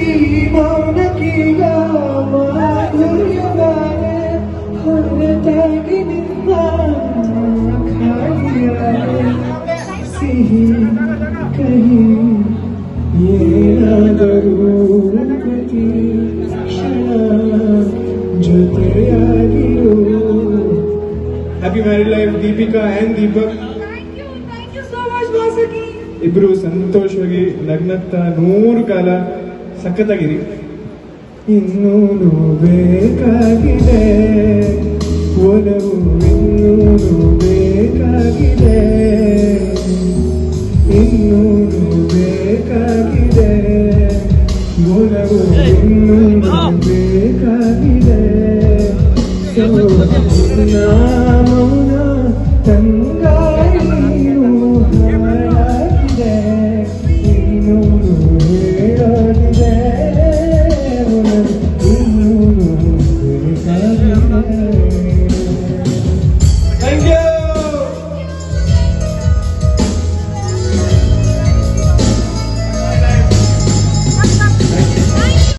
ಈ ಮೌನಕೀಗ ಮಾಧುರ್ಯವಾದೆ ಹೊರತಾಗಿ ನಿನ್ನ ಖಾಲಿಯಾದೆ ಸಿಹಿ ಕಹಿ ಏನಾದರೂ ಪ್ರತಿ ಕ್ಷಣ ಜೊತೆಯಾಗಿರು. Happy married life Deepika and Deepak. Thank you so much, Vasaki. ಇಬ್ರು ಸಂತೋಷವಾಗಿ ನಗ್ನಗ್ತಾ 100 ಕಾಲ ಸಖತ್ತಾಗಿರಿ. ಇನ್ನೂನು ಬೇಕಾಗಿದೆ ಒಲವು, ಇನ್ನೂನು ಬೇಕಾಗಿದೆ, ಇನ್ನೂನು ಬೇಕಾಗಿದೆ ಒಲವು, ಇನ್ನೂನು ಬೇಕಾಗಿದೆ. ಮೌನ